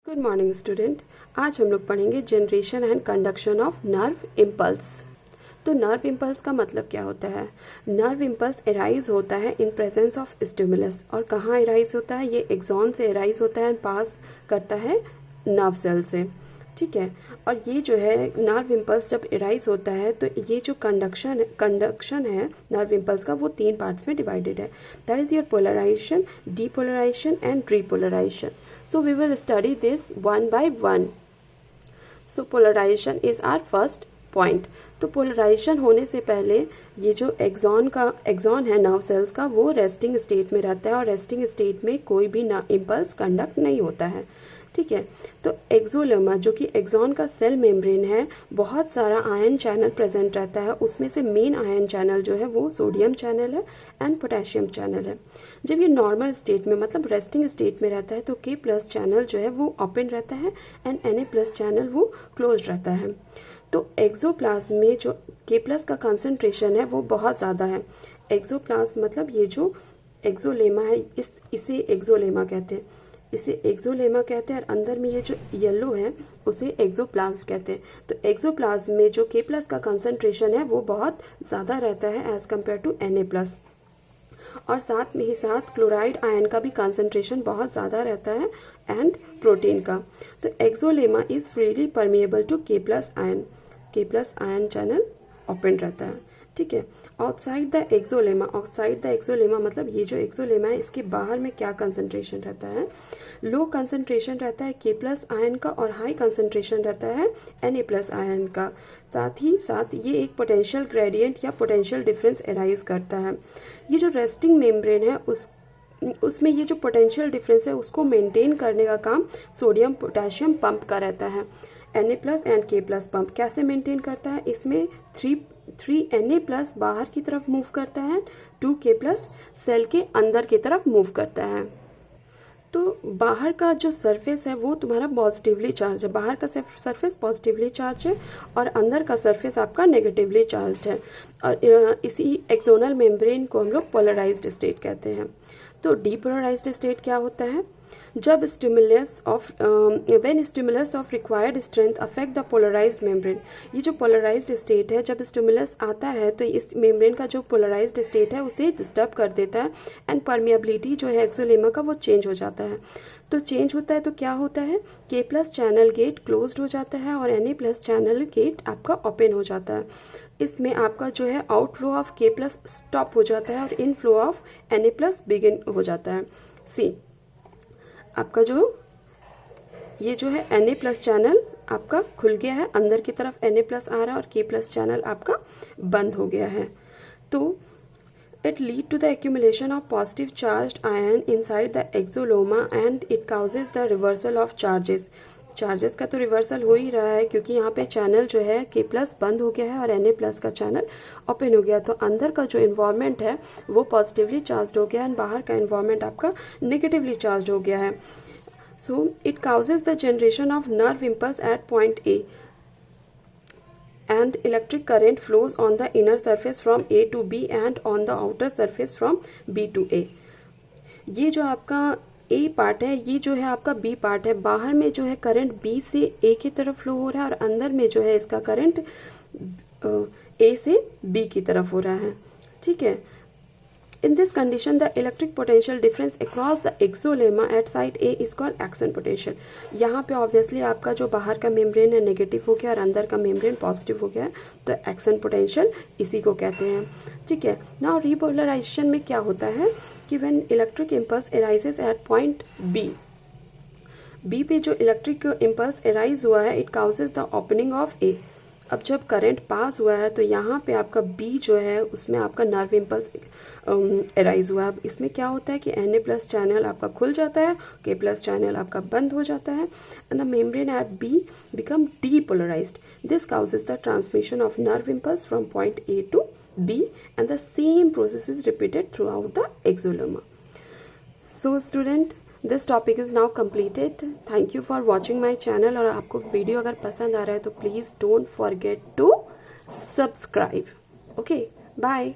Good morning student. आज हम लोग पढ़ेंगे generation and conduction of nerve impulse. तो नर्व इम्पल्स का मतलब क्या होता है? नर्व इम्पल्स एराइज होता है इन प्रेजेंस ऑफ स्टिमुलस। और कहाँ एराइज होता है? ये एक्सॉन से एराइज होता है एंड पास करता है नर्व सेल से। ठीक है। और ये जो है नर्व इम्पल्स जब एराइज होता है तो ये जो कंडक्शन है नर्व इम्पल्स का वो 3 पार्ट्स में डिवाइडेड है। That is your polarisation, depolarisation and repolarisation. So we will study this one by one. So polarization is our first point. तो पोलराइजेशन होने से पहले ये जो एक्सॉन है नर्व सेल्स का वो रेस्टिंग स्टेट में रहता है और रेस्टिंग स्टेट में कोई भी इम्पल्स कंडक्ट नहीं होता है। ठीक है। तो एक्सोलेमा जो कि एक्सॉन का सेल मेम्ब्रेन है, बहुत सारा आयन चैनल प्रेजेंट रहता है। उसमें से मेन आयन चैनल जो है वो सोडियम चैनल है एंड पोटेशियम चैनल है। जब ये नॉर्मल स्टेट में मतलब रेस्टिंग स्टेट में रहता है तो के प्लस चैनल जो है वो ओपन रहता है एंड Na प्लस चैनल वो क्लोज रहता है। तो एक्सोप्लाज्म में जो के प्लस का कंसंट्रेशन है वो बहुत ज़्यादा है। एक्सोप्लाज्म मतलब ये जो एक्सोलेमा है इसे एक्सोलेमा कहते हैं, इसे एक्सोलेमा कहते हैं। और अंदर में ये जो येलो है उसे एक्सोप्लाज्म कहते हैं। तो एक्सोप्लाज्म में जो के प्लस का कंसंट्रेशन है वो बहुत ज़्यादा रहता है as compared to Na plus. और साथ में ही साथ क्लोराइड आयन का भी कंसंट्रेशन बहुत ज़्यादा रहता है एंड प्रोटीन का। तो axolemma is freely permeable to K plus ion channel open रहता है। ठीक है। आउटसाइड द एक्सोलेमा मतलब ये जो एक्सोलेमा है इसके बाहर में क्या कंसंट्रेशन रहता है? लो कंसंट्रेशन रहता है के प्लस आयन का और हाई कंसंट्रेशन रहता है Na प्लस आयन का। साथ ही साथ ये एक पोटेंशियल ग्रेडियंट या पोटेंशियल डिफरेंस एराइज करता है। ये जो रेस्टिंग मेम्ब्रेन है उसमें ये जो पोटेंशियल डिफरेंस है उसको मेंटेन करने का काम सोडियम पोटेशियम पंप का रहता है। Na प्लस एंड के प्लस पंप कैसे मेंटेन करता है? इसमें 3 Na प्लस बाहर की तरफ मूव करता है, 2 के प्लस सेल के अंदर की तरफ मूव करता है। तो बाहर का जो सरफेस है वो तुम्हारा पॉजिटिवली चार्ज है, बाहर का सरफेस पॉजिटिवली चार्ज है और अंदर का सरफेस आपका नेगेटिवली चार्ज है। और इसी एक्सोनल मेम्ब्रेन को हम लोग पोलराइज्ड स्टेट कहते हैं। तो डीपोलराइज्ड स्टेट क्या होता है? जब stimulus of required strength affect the polarised membrane. ये जो पोलराइज्ड स्टेट है जब स्टिमुलस आता है तो इस मेम्ब्रेन का जो पोलराइज्ड स्टेट है उसे डिस्टर्ब कर देता है एंड परमिएबिलिटी जो है एक्सोलेमा का वो चेंज हो जाता है। तो चेंज होता है तो क्या होता है? के प्लस चैनल गेट क्लोज्ड हो जाता है और Na प्लस चैनल गेट आपका ओपन हो जाता है। इसमें आपका जो है आउटफ्लो ऑफ के प्लस स्टॉप हो जाता है और inflow of Na plus begin हो जाता है। सी आपका ये जो है Na प्लस चैनल आपका खुल गया है, अंदर की तरफ Na प्लस आ रहा है और के प्लस चैनल आपका बंद हो गया है। तो it lead to the accumulation of positive charged ion inside the exoloma and it causes the reversal of charges का तो रिवर्सल हो ही रहा है क्योंकि यहाँ पे चैनल जो है के प्लस बंद हो गया है और Na प्लस का चैनल ओपन हो गया। तो अंदर का जो इन्वायरमेंट है वो पॉजिटिवली चार्ज हो गया है, बाहर का इन्वायरमेंट आपका नेगेटिवली चार्ज हो गया है। So it causes the generation of nerve impulse at point A and electric current flows on the inner surface from A to B and on the outer surface from B to A. ये जो आपका A part है ये जो है आपका B part है। बाहर में जो है करंट B से A की तरफ फ्लो हो रहा है और अंदर में जो है इसका करंट A से B की तरफ हो रहा है। ठीक है। In this condition, the electric potential difference across the exolema at site A is called action potential. यहाँ पे obviously आपका जो बाहर का मेम्ब्रेन है नेगेटिव हो गया और अंदर का मेम्ब्रेन पॉजिटिव हो गया है, तो एक्शन पोटेंशियल इसी को कहते हैं। ठीक है। नाउ रिपोलराइजेशन में क्या होता है कि when electric impulse arises at point B पे जो इलेक्ट्रिक इम्पल्स एराइज हुआ है it causes the opening of A. अब जब करंट पास हुआ है तो यहाँ पे आपका B जो है उसमें आपका नर्व इम्पल्स एराइज हुआ है। अब इसमें क्या होता है कि Na प्लस चैनल आपका खुल जाता है, के प्लस चैनल आपका बंद हो जाता है and the membrane at B become depolarized. This causes the transmission of nerve impulse from point A to B and the same process is repeated throughout the axolemma. So student this topic is now completed. Thank you for watching my channel. और आपको video अगर पसंद आ रहा है तो please don't forget to subscribe. Okay, bye.